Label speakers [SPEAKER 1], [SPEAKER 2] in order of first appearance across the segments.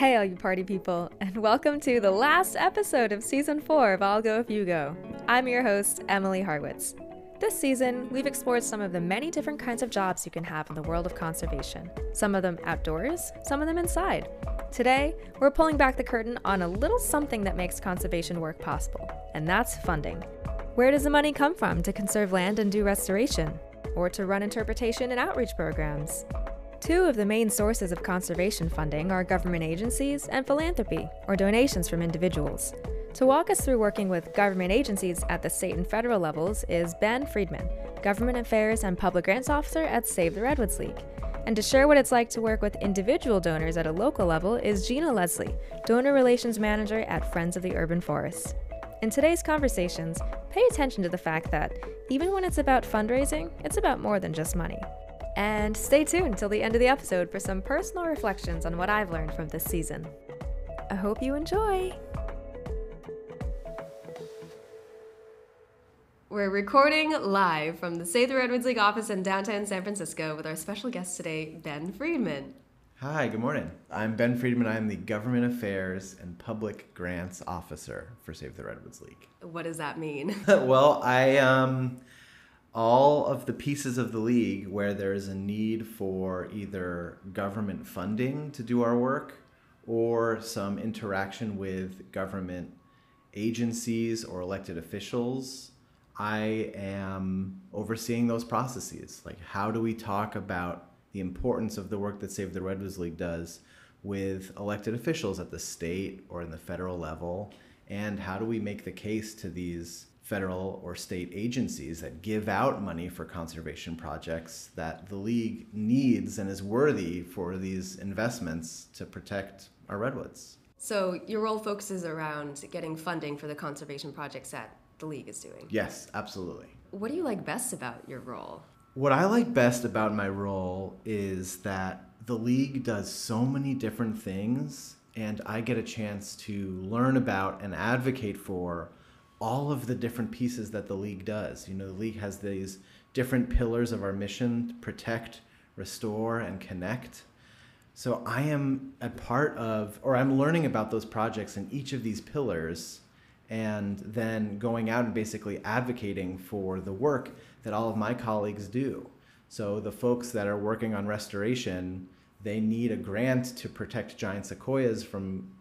[SPEAKER 1] Hey all you party people, and welcome to the last episode of Season 4 of I'll Go If You Go. I'm your host, Emily Harwitz. This season, we've explored some of the many different kinds of jobs you can have in the world of conservation. Some of them outdoors, some of them inside. Today, we're pulling back the curtain on a little something that makes conservation work possible, and that's funding. Where does the money come from to conserve land and do restoration? Or to run interpretation and outreach programs? Two of the main sources of conservation funding are government agencies and philanthropy, or donations from individuals. To walk us through working with government agencies at the state and federal levels is Ben Friedman, Government Affairs and Public Grants Officer at Save the Redwoods League. And to share what it's like to work with individual donors at a local level is Geenah Leslie, Donor Relations Manager at Friends of the Urban Forest. In today's conversations, pay attention to the fact that even when it's about fundraising, it's about more than just money. And stay tuned till the end of the episode for some personal reflections on what I've learned from this season. I hope you enjoy! We're recording live from the Save the Redwoods League office in downtown San Francisco with our special guest today, Ben Friedman.
[SPEAKER 2] Hi, good morning. I'm Ben Friedman. I'm the Government Affairs and Public Grants Officer for Save the Redwoods League.
[SPEAKER 1] What does that mean?
[SPEAKER 2] Well, all of the pieces of the league where there is a need for either government funding to do our work or some interaction with government agencies or elected officials, I am overseeing those processes. Like, how do we talk about the importance of the work that Save the Redwoods League does with elected officials at the state or in the federal level? And how do we make the case to these federal or state agencies that give out money for conservation projects that the league needs and is worthy for these investments to protect our redwoods?
[SPEAKER 1] So your role focuses around getting funding for the conservation projects that the league is doing.
[SPEAKER 2] Yes, absolutely.
[SPEAKER 1] What do you like best about your role?
[SPEAKER 2] What I like best about my role is that the league does so many different things, and I get a chance to learn about and advocate for all of the different pieces that the league does. You know, the league has these different pillars of our mission: protect, restore, and connect. So I am I'm learning about those projects in each of these pillars, and then going out and basically advocating for the work that all of my colleagues do. So the folks that are working on restoration, they need a grant to protect giant sequoias from,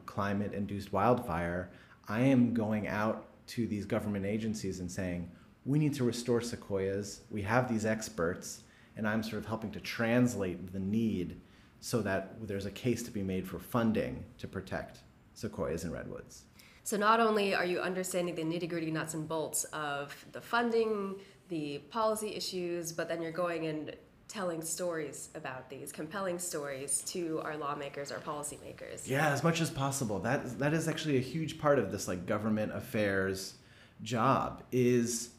[SPEAKER 2] climate-induced wildfire. I am going out to these government agencies and saying, we need to restore sequoias. We have these experts, and I'm sort of helping to translate the need so that there's a case to be made for funding to protect sequoias and redwoods.
[SPEAKER 1] So not only are you understanding the nitty-gritty nuts and bolts of the funding, the policy issues, but then you're going and telling stories about these, compelling stories to our lawmakers, our policymakers.
[SPEAKER 2] Yeah, as much as possible. That is actually a huge part of this government affairs job, is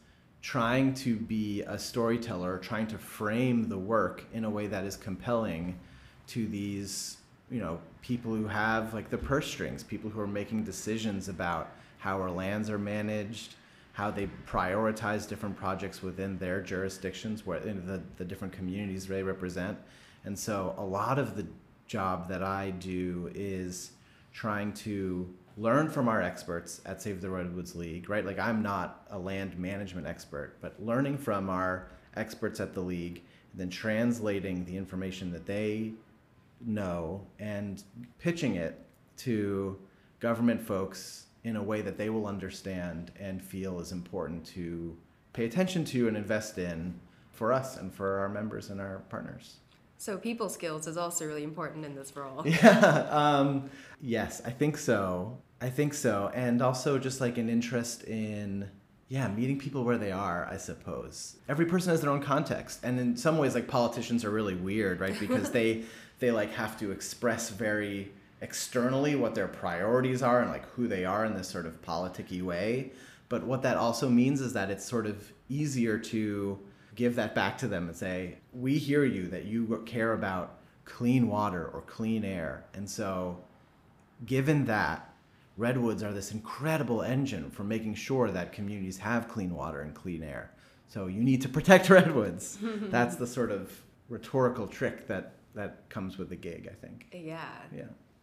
[SPEAKER 2] trying to be a storyteller, trying to frame the work in a way that is compelling to these people who have the purse strings, people who are making decisions about how our lands are managed, how they prioritize different projects within their jurisdictions, where the different communities they represent. And so a lot of the job that I do is trying to learn from our experts at Save the Redwoods League, right? I'm not a land management expert, but learning from our experts at the league, and then translating the information that they know and pitching it to government folks in a way that they will understand and feel is important to pay attention to and invest in for us and for our members and our partners.
[SPEAKER 1] So people skills is also really important in this role.
[SPEAKER 2] Yeah. Yes, I think so. And also just an interest in meeting people where they are, I suppose. Every person has their own context. And in some ways, politicians are really weird, right? Because they have to express very externally what their priorities are and who they are in this sort of politicky way. But what that also means is that it's sort of easier to give that back to them and say, we hear you, that you care about clean water or clean air. And so given that, redwoods are this incredible engine for making sure that communities have clean water and clean air. So you need to protect redwoods. That's the sort of rhetorical trick that comes with the gig, I think.
[SPEAKER 1] Yeah.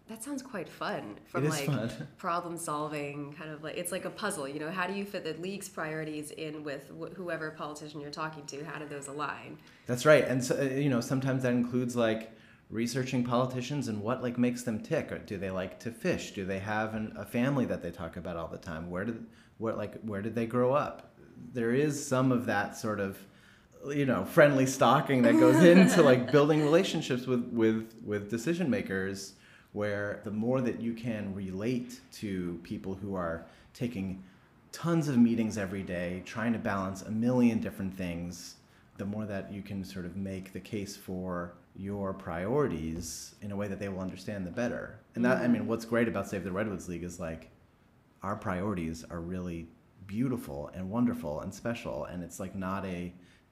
[SPEAKER 1] That sounds quite fun.
[SPEAKER 2] It is fun.
[SPEAKER 1] Problem solving, kind of like, it's like a puzzle, how do you fit the league's priorities in with whoever politician you're talking to? How do those align?
[SPEAKER 2] That's right. And so, sometimes that includes like researching politicians and what like makes them tick. Or do they like to fish? Do they have a family that they talk about all the time? Where did they grow up? There is some of that sort of friendly stalking that goes into like building relationships with decision makers, where the more that you can relate to people who are taking tons of meetings every day, trying to balance a million different things, the more that you can sort of make the case for your priorities in a way that they will understand, the better. And that, what's great about Save the Redwoods League is like our priorities are really beautiful and wonderful and special, and it's like not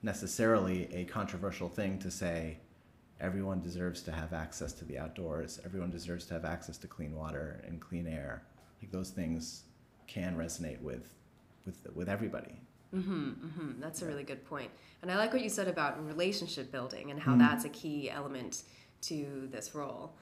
[SPEAKER 2] necessarily a controversial thing to say everyone deserves to have access to the outdoors, everyone deserves to have access to clean water and clean air. Like those things can resonate with everybody.
[SPEAKER 1] That's a really good point. And I like what you said about relationship building and how that's a key element to this role.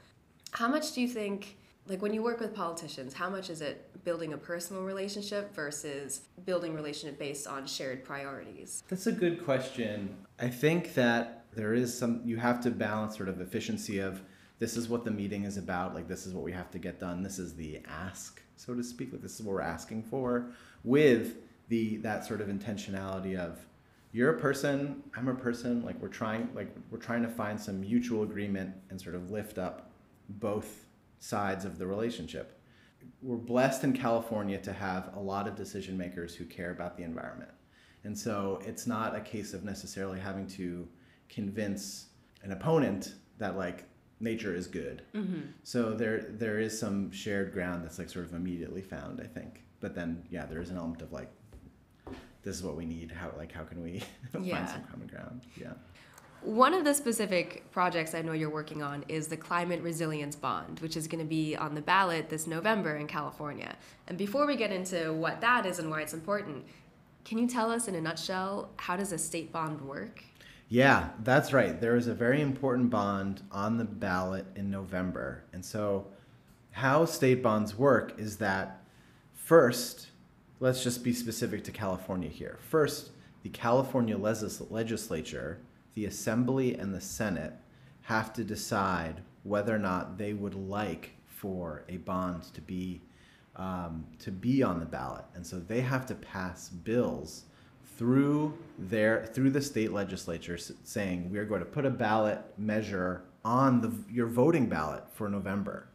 [SPEAKER 1] How much do you think, like when you work with politicians, how much is it building a personal relationship versus building relationship based on shared priorities?
[SPEAKER 2] That's a good question. I think that there is you have to balance sort of efficiency of, this is what the meeting is about, like this is what we have to get done, this is the ask, so to speak, like this is what we're asking for, with that sort of intentionality of, you're a person, I'm a person, like we're trying to find some mutual agreement and sort of lift up both sides of the relationship. We're blessed in California to have a lot of decision makers who care about the environment. And so it's not a case of necessarily having to convince an opponent that like nature is good. So there is some shared ground that's like sort of immediately found, I think. But then there is an element of like, this is what we need. How can we find some common ground? Yeah.
[SPEAKER 1] One of the specific projects I know you're working on is the Climate Resilience Bond, which is going to be on the ballot this November in California. And before we get into what that is and why it's important, can you tell us in a nutshell, how does a state bond work?
[SPEAKER 2] Yeah, that's right. There is a very important bond on the ballot in November. And so how state bonds work is that first, let's just be specific to California here. First, the California legislature, the Assembly and the Senate have to decide whether or not they would like for a bond to be on the ballot. And so they have to pass bills through the state legislature saying, we are going to put a ballot measure on your voting ballot for November.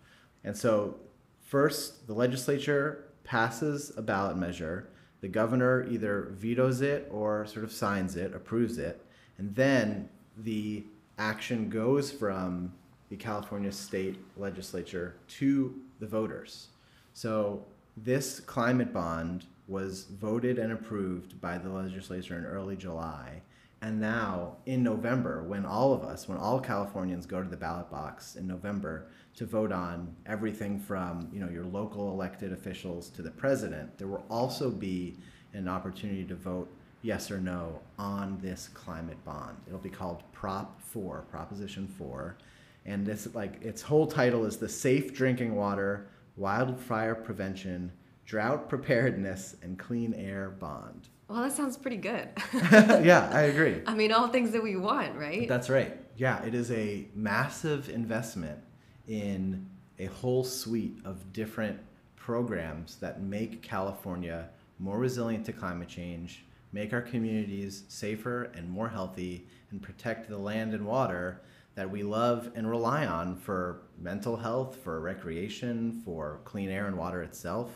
[SPEAKER 2] And so first, the legislature passes a ballot measure. The governor either vetoes it or sort of signs it, approves it. And then the action goes from the California state legislature to the voters. So this climate bond was voted and approved by the legislature in early July. And now in November, when all Californians go to the ballot box in November to vote on everything from your local elected officials to the president, there will also be an opportunity to vote yes or no on this climate bond. It'll be called Proposition 4. And this, its whole title is the Safe Drinking Water, Wildfire Prevention, Drought Preparedness, and Clean Air Bond.
[SPEAKER 1] Well, that sounds pretty good.
[SPEAKER 2] Yeah, I agree.
[SPEAKER 1] All things that we want, right?
[SPEAKER 2] That's right. Yeah, it is a massive investment in a whole suite of different programs that make California more resilient to climate change, make our communities safer and more healthy, and protect the land and water that we love and rely on for mental health, for recreation, for clean air and water itself.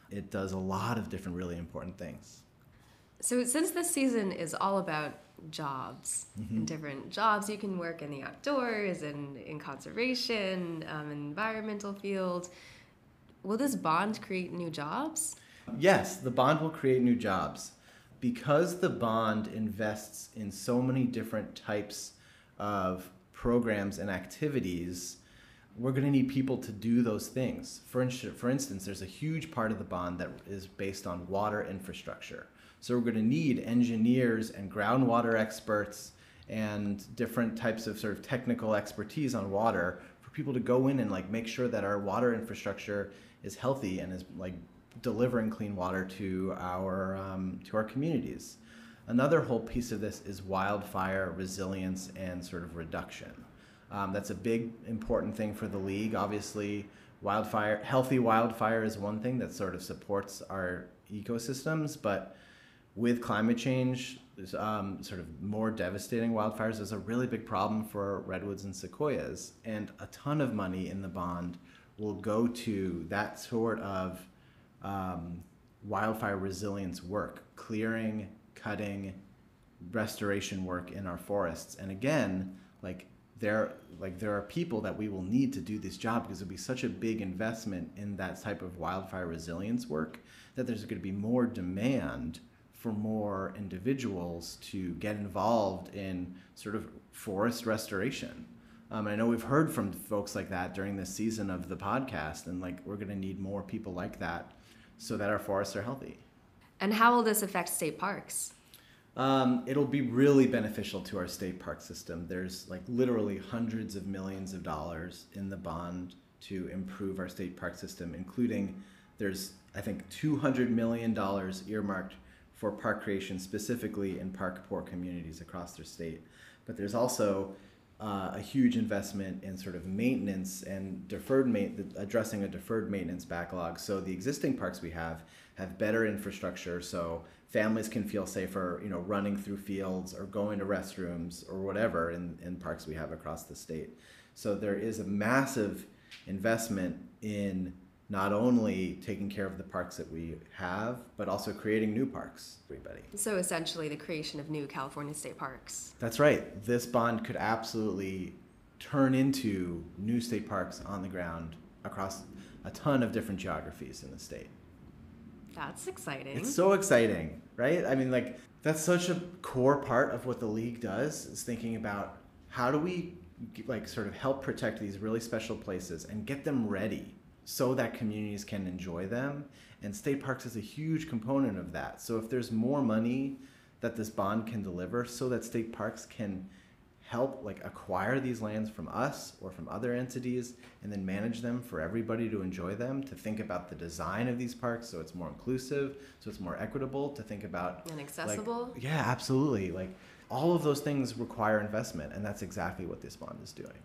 [SPEAKER 2] It does a lot of different really important things.
[SPEAKER 1] So since this season is all about jobs, and different jobs you can work in the outdoors and in conservation, environmental field, will this bond create new jobs?
[SPEAKER 2] Yes, the bond will create new jobs. Because the bond invests in so many different types of programs and activities, we're going to need people to do those things. For instance, there's a huge part of the bond that is based on water infrastructure. So we're going to need engineers and groundwater experts and different types of sort of technical expertise on water for people to go in and like make sure that our water infrastructure is healthy and is like delivering clean water to our communities. Another whole piece of this is wildfire resilience and sort of reduction. That's a big, important thing for the league. Obviously, healthy wildfire is one thing that sort of supports our ecosystems, but with climate change, sort of more devastating wildfires is a really big problem for redwoods and sequoias, and a ton of money in the bond will go to that sort of wildfire resilience work, clearing, cutting, restoration work in our forests. And again, there are people that we will need to do this job because it'll be such a big investment in that type of wildfire resilience work that there's going to be more demand for more individuals to get involved in sort of forest restoration. I know we've heard from folks like that during this season of the podcast, and we're going to need more people like that so that our forests are healthy.
[SPEAKER 1] And how will this affect state parks?
[SPEAKER 2] It'll be really beneficial to our state park system. There's literally hundreds of millions of dollars in the bond to improve our state park system, including there's, I think, $200 million earmarked for park creation, specifically in park-poor communities across their state. But there's also a huge investment in sort of maintenance and addressing a deferred maintenance backlog. So the existing parks we have better infrastructure, so families can feel safer, running through fields or going to restrooms or whatever in parks we have across the state. So there is a massive investment in not only taking care of the parks that we have, but also creating new parks for everybody.
[SPEAKER 1] So essentially the creation of new California state parks.
[SPEAKER 2] That's right. This bond could absolutely turn into new state parks on the ground across a ton of different geographies in the state.
[SPEAKER 1] That's exciting.
[SPEAKER 2] It's so exciting, right? I mean, that's such a core part of what the league does, is thinking about how do we sort of help protect these really special places and get them ready so that communities can enjoy them. And state parks is a huge component of that. So if there's more money that this bond can deliver so that state parks can help acquire these lands from us or from other entities and then manage them for everybody to enjoy them, to think about the design of these parks so it's more inclusive, so it's more equitable, to think about
[SPEAKER 1] and accessible.
[SPEAKER 2] Yeah, absolutely. All of those things require investment, and that's exactly what this bond is doing.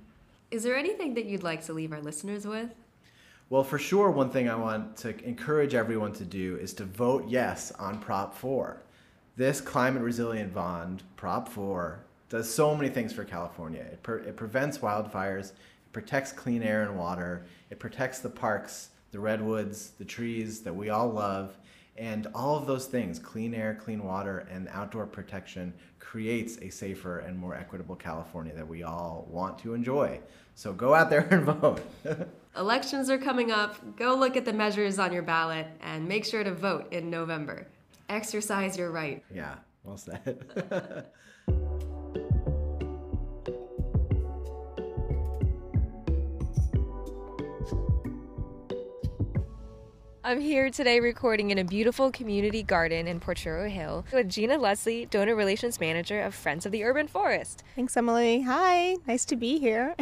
[SPEAKER 1] Is there anything that you'd like to leave our listeners with?
[SPEAKER 2] Well, for sure, one thing I want to encourage everyone to do is to vote yes on Prop 4. This climate resilient bond, Prop 4, does so many things for California. It prevents wildfires, it protects clean air and water, it protects the parks, the redwoods, the trees that we all love, and all of those things, clean air, clean water, and outdoor protection, creates a safer and more equitable California that we all want to enjoy. So go out there and vote.
[SPEAKER 1] Elections are coming up. Go look at the measures on your ballot and make sure to vote in November. Exercise your right.
[SPEAKER 2] Yeah, well said.
[SPEAKER 1] I'm here today recording in a beautiful community garden in Potrero Hill with Geenah Leslie, Donor Relations Manager of Friends of the Urban Forest.
[SPEAKER 3] Thanks, Emily. Hi, nice to be here.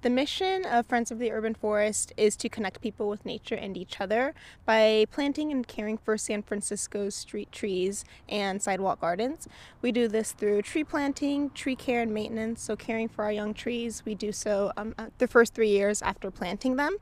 [SPEAKER 3] The mission of Friends of the Urban Forest is to connect people with nature and each other by planting and caring for San Francisco's street trees and sidewalk gardens. We do this through tree planting, tree care and maintenance, so caring for our young trees. We do so the first 3 years after planting them.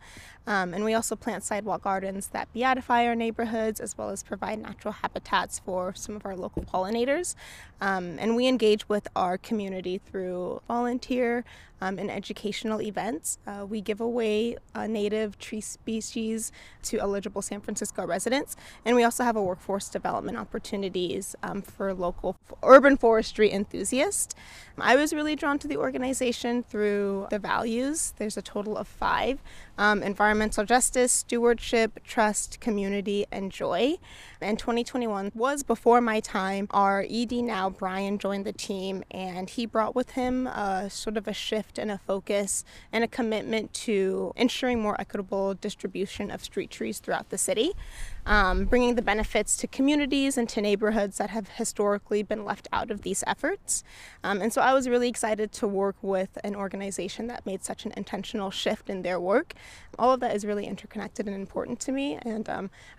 [SPEAKER 3] And we also plant sidewalk gardens that beatify our neighborhoods, as well as provide natural habitats for some of our local pollinators. And we engage with our community through volunteer and educational events. We give away native tree species to eligible San Francisco residents. And we also have a workforce development opportunities for local urban forestry enthusiasts. I was really drawn to the organization through the values. There's a total of 5. Environmental justice, stewardship, trust, community, and joy. And 2021 was before my time. Our ED now, Brian, joined the team, and he brought with him sort of a shift shift and a focus and a commitment to ensuring more equitable distribution of street trees throughout the city, bringing the benefits to communities and to neighborhoods that have historically been left out of these efforts. And so I was really excited to work with an organization that made such an intentional shift in their work. All of that is really interconnected and important to me, and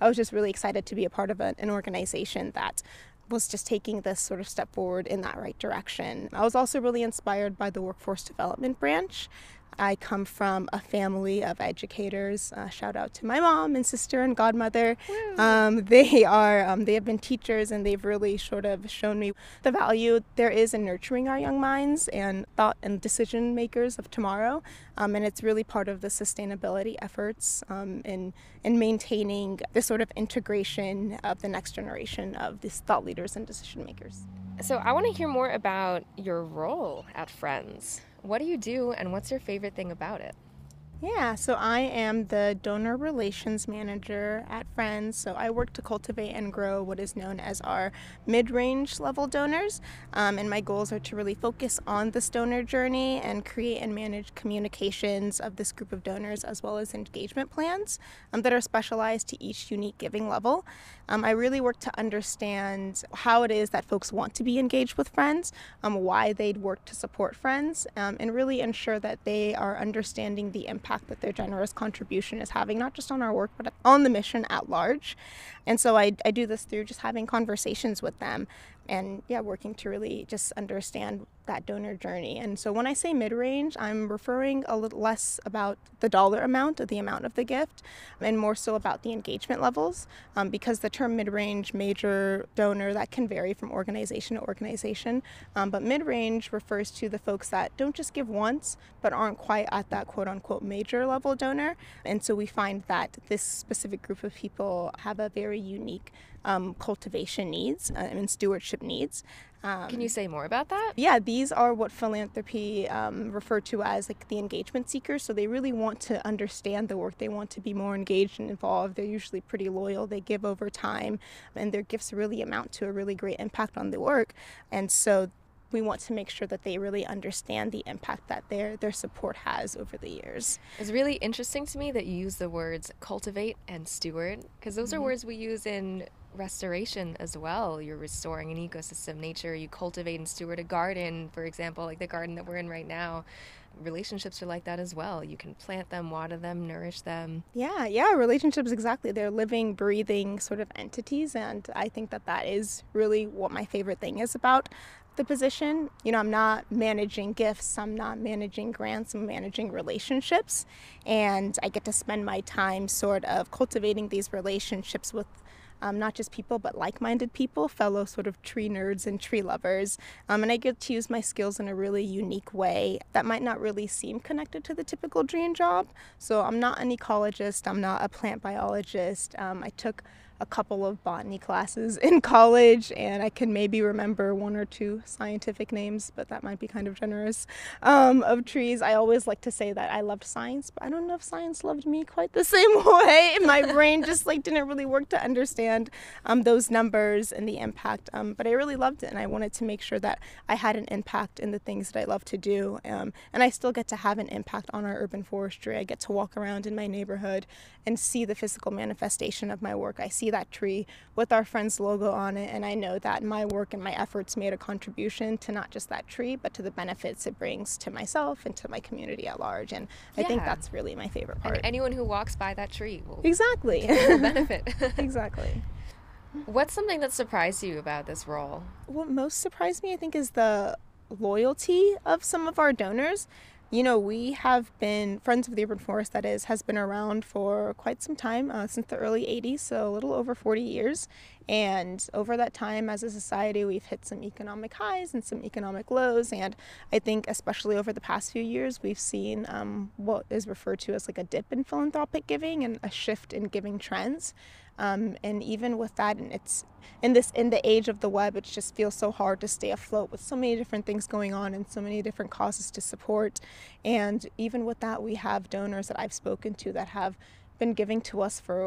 [SPEAKER 3] I was just really excited to be a part of an organization that was just taking this sort of step forward in that right direction. I was also really inspired by the workforce development branch. I come from a family of educators. Shout out to my mom and sister and godmother. They have been teachers, and they've really sort of shown me the value there is in nurturing our young minds and thought and decision makers of tomorrow. And it's really part of the sustainability efforts in maintaining this sort of integration of the next generation of these thought leaders and decision makers.
[SPEAKER 1] So I want to hear more about your role at Friends. What do you do, and what's your favorite thing about it?
[SPEAKER 3] Yeah, so I am the donor relations manager at Friends. So I work to cultivate and grow what is known as our mid-range level donors. And my goals are to really focus on this donor journey and create and manage communications of this group of donors, as well as engagement plans that are specialized to each unique giving level. I really work to understand how it is that folks want to be engaged with Friends, why they'd work to support Friends, and really ensure that they are understanding the impact that their generous contribution is having, not just on our work, but on the mission at large. And so I do this through just having conversations with them and working to really just understand that donor journey. And so when I say mid-range, I'm referring a little less about the dollar amount or the amount of the gift, and more so about the engagement levels, because the term mid-range, major, donor, that can vary from organization to organization. But mid-range refers to the folks that don't just give once, but aren't quite at that quote-unquote major level donor. And so we find that this specific group of people have a very unique cultivation needs and stewardship needs.
[SPEAKER 1] Can you say more about that?
[SPEAKER 3] Yeah, these are what philanthropy referred to as like the engagement seekers. So they really want to understand the work. They want to be more engaged and involved. They're usually pretty loyal. They give over time, and their gifts really amount to a really great impact on the work. And so we want to make sure that they really understand the impact that their support has over the years.
[SPEAKER 1] It's really interesting to me that you use the words cultivate and steward, because those are words we use in restoration as well. You're restoring an ecosystem, nature. You cultivate and steward a garden, for example, like the garden that we're in right now. Relationships are like that as well. You can plant them, water them, nourish them.
[SPEAKER 3] Yeah, relationships, exactly. They're living, breathing sort of entities, and I think that is really what my favorite thing is about the position. I'm not managing gifts, I'm not managing grants, I'm managing relationships, and I get to spend my time sort of cultivating these relationships with not just people, but like-minded people, fellow sort of tree nerds and tree lovers. And I get to use my skills in a really unique way that might not really seem connected to the typical dream job. So I'm not an ecologist, I'm not a plant biologist. I took a couple of botany classes in college, and I can maybe remember one or two scientific names, but that might be kind of generous, of trees. I always like to say that I loved science, but I don't know if science loved me quite the same way. My brain just didn't really work to understand those numbers and the impact, but I really loved it, and I wanted to make sure that I had an impact in the things that I love to do, and I still get to have an impact on our urban forestry. I get to walk around in my neighborhood and see the physical manifestation of my work. I see that tree with our Friends logo on it, and I know that my work and my efforts made a contribution to not just that tree, but to the benefits it brings to myself and to my community at large. And I think that's really my favorite part.
[SPEAKER 1] And anyone who walks by that tree will benefit.
[SPEAKER 3] Exactly.
[SPEAKER 1] What's something that surprised you about this role?
[SPEAKER 3] What most surprised me, I think, is the loyalty of some of our donors. We have been, Friends of the Urban Forest, that is, has been around for quite some time, since the early 80s, so a little over 40 years. And over that time, as a society, we've hit some economic highs and some economic lows. And I think especially over the past few years, we've seen what is referred to as a dip in philanthropic giving and a shift in giving trends. And even with that, and it's in the age of the web, it just feels so hard to stay afloat with so many different things going on and so many different causes to support. And even with that, we have donors that I've spoken to that have been giving to us for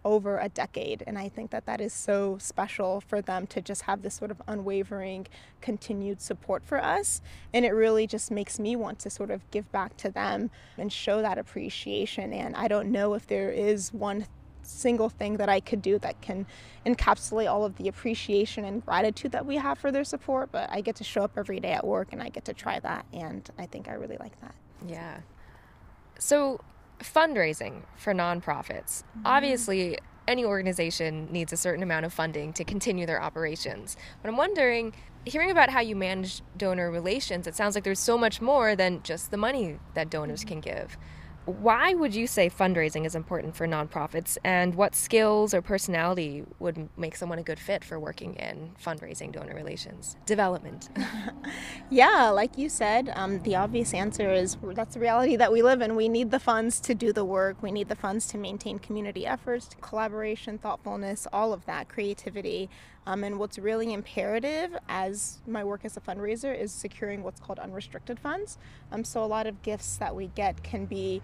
[SPEAKER 3] over a decade. And I think that is so special for them to just have this sort of unwavering, continued support for us. And it really just makes me want to sort of give back to them and show that appreciation. And I don't know if there is one single thing that I could do that can encapsulate all of the appreciation and gratitude that we have for their support, but I get to show up every day at work and I get to try that, and I think I really like that.
[SPEAKER 1] Yeah. So fundraising for nonprofits. Obviously, any organization needs a certain amount of funding to continue their operations. But I'm wondering, hearing about how you manage donor relations, it sounds like there's so much more than just the money that donors can give. Why would you say fundraising is important for nonprofits, and what skills or personality would make someone a good fit for working in fundraising, donor relations, development?
[SPEAKER 3] Yeah, like you said, the obvious answer is that's the reality that we live in. We need the funds to do the work. We need the funds to maintain community efforts, collaboration, thoughtfulness, all of that, creativity. And what's really imperative as my work as a fundraiser is securing what's called unrestricted funds. So a lot of gifts that we get can be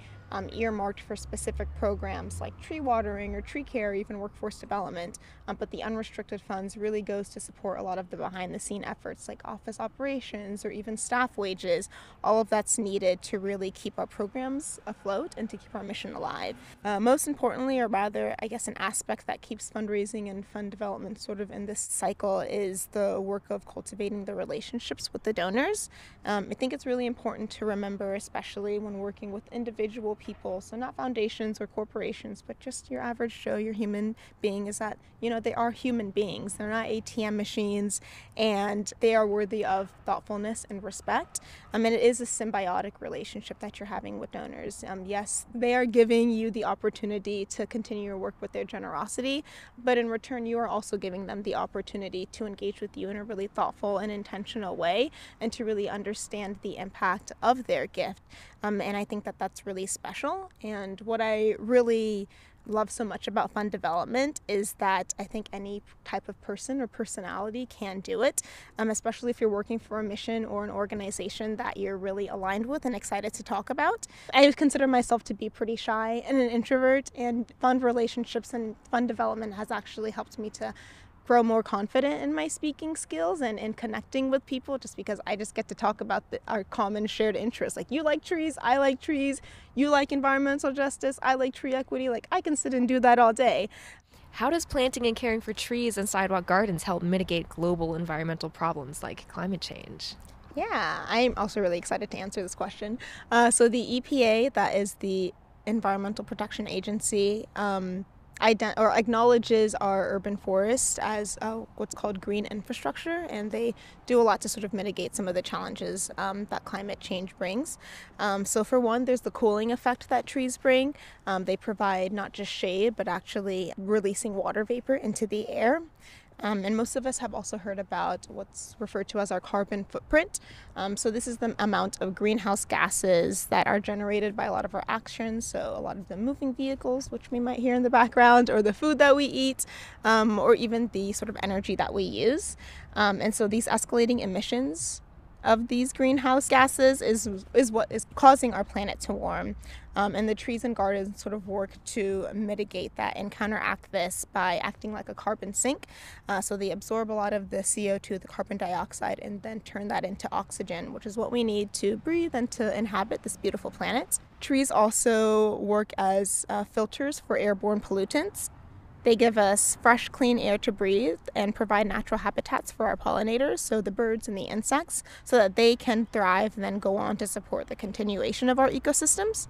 [SPEAKER 3] earmarked for specific programs like tree watering or tree care, or even workforce development. But the unrestricted funds really goes to support a lot of the behind the scene efforts like office operations or even staff wages. All of that's needed to really keep our programs afloat and to keep our mission alive. Most importantly, or rather, I guess an aspect that keeps fundraising and fund development sort of in this cycle is the work of cultivating the relationships with the donors. I think it's really important to remember, especially when working with individual people, so not foundations or corporations, but just your average Joe, your human being, is that, they are human beings. They're not ATM machines, and they are worthy of thoughtfulness and respect. And it is a symbiotic relationship that you're having with donors. Yes, they are giving you the opportunity to continue your work with their generosity, but in return, you are also giving them the opportunity to engage with you in a really thoughtful and intentional way and to really understand the impact of their gift. And I think that that's really special. And what I really love so much about fund development is that I think any type of person or personality can do it, especially if you're working for a mission or an organization that you're really aligned with and excited to talk about. I consider myself to be pretty shy and an introvert, and fund relationships and fund development has actually helped me to grow more confident in my speaking skills and in connecting with people, just because I just get to talk about our common shared interests. Like, you like trees, I like trees, you like environmental justice, I like tree equity. Like, I can sit and do that all day.
[SPEAKER 1] How does planting and caring for trees and sidewalk gardens help mitigate global environmental problems like climate change?
[SPEAKER 3] Yeah, I'm also really excited to answer this question. So the EPA, that is the Environmental Protection Agency, acknowledges our urban forests as what's called green infrastructure, and they do a lot to sort of mitigate some of the challenges that climate change brings. So for one, there's the cooling effect that trees bring. They provide not just shade, but actually releasing water vapor into the air. And most of us have also heard about what's referred to as our carbon footprint. So this is the amount of greenhouse gases that are generated by a lot of our actions. So a lot of the moving vehicles, which we might hear in the background, or the food that we eat, or even the sort of energy that we use. And so these escalating emissions of these greenhouse gases is what is causing our planet to warm. And the trees and gardens sort of work to mitigate that and counteract this by acting like a carbon sink. So they absorb a lot of the CO2, the carbon dioxide, and then turn that into oxygen, which is what we need to breathe and to inhabit this beautiful planet. Trees also work as filters for airborne pollutants. They give us fresh, clean air to breathe and provide natural habitats for our pollinators, so the birds and the insects, so that they can thrive and then go on to support the continuation of our ecosystems.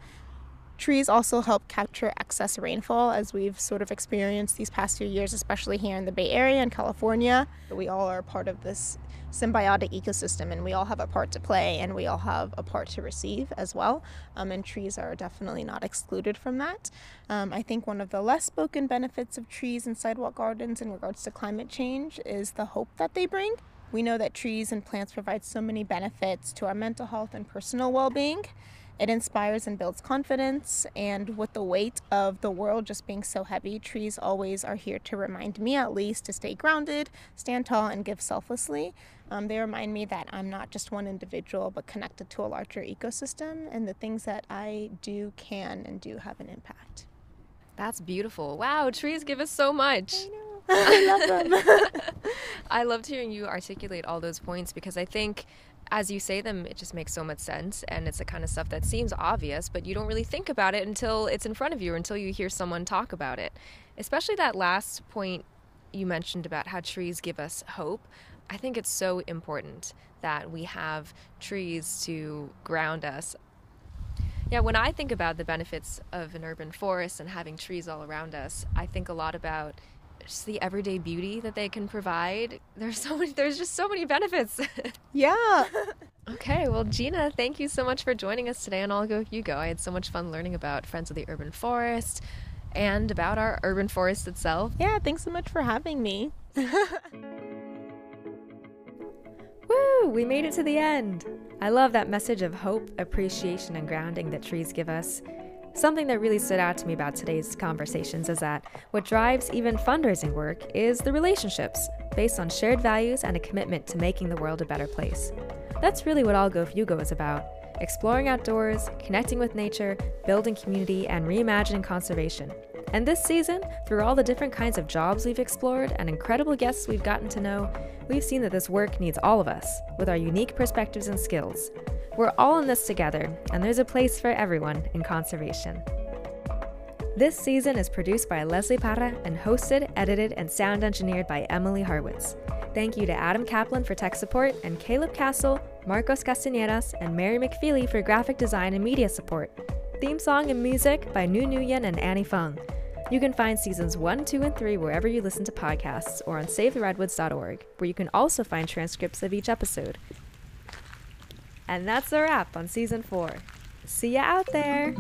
[SPEAKER 3] Trees also help capture excess rainfall, as we've sort of experienced these past few years, especially here in the Bay Area and California. We all are part of this symbiotic ecosystem, and we all have a part to play, and we all have a part to receive as well. And trees are definitely not excluded from that. I think one of the less spoken benefits of trees and sidewalk gardens in regards to climate change is the hope that they bring. We know that trees and plants provide so many benefits to our mental health and personal well-being. It inspires and builds confidence, and with the weight of the world just being so heavy, trees always are here to remind me, at least, to stay grounded, stand tall, and give selflessly. They remind me that I'm not just one individual, but connected to a larger ecosystem, and the things that I do can and do have an impact.
[SPEAKER 1] That's beautiful. Wow, trees give us so much.
[SPEAKER 3] I know. I love them.
[SPEAKER 1] I loved hearing you articulate all those points because I think as you say them, it just makes so much sense, and it's the kind of stuff that seems obvious, but you don't really think about it until it's in front of you or until you hear someone talk about it. Especially that last point you mentioned about how trees give us hope. I think it's so important that we have trees to ground us. Yeah, when I think about the benefits of an urban forest and having trees all around us, I think a lot about just the everyday beauty that they can provide. There's just so many benefits.
[SPEAKER 3] Yeah.
[SPEAKER 1] Okay, well, Geenah, thank you so much for joining us today on I'll Go If You Go. I had so much fun learning about Friends of the Urban Forest and about our urban forest itself.
[SPEAKER 3] Yeah, thanks so much for having me.
[SPEAKER 1] Woo! We made it to the end. I love that message of hope, appreciation, and grounding that trees give us. Something that really stood out to me about today's conversations is that what drives even fundraising work is the relationships, based on shared values and a commitment to making the world a better place. That's really what I'll Go If You Go is about: exploring outdoors, connecting with nature, building community, and reimagining conservation. And this season, through all the different kinds of jobs we've explored and incredible guests we've gotten to know, we've seen that this work needs all of us, with our unique perspectives and skills. We're all in this together, and there's a place for everyone in conservation. This season is produced by Leslie Parra and hosted, edited, and sound engineered by Emily Harwitz. Thank you to Adam Kaplan for tech support, and Caleb Castle, Marcos Castañeras, and Mary McFeely for graphic design and media support. Theme song and music by Nu Nguyen and Annie Fung. You can find seasons 1, 2, and 3 wherever you listen to podcasts or on savetheredwoods.org, where you can also find transcripts of each episode. And that's a wrap on season 4. See ya out there!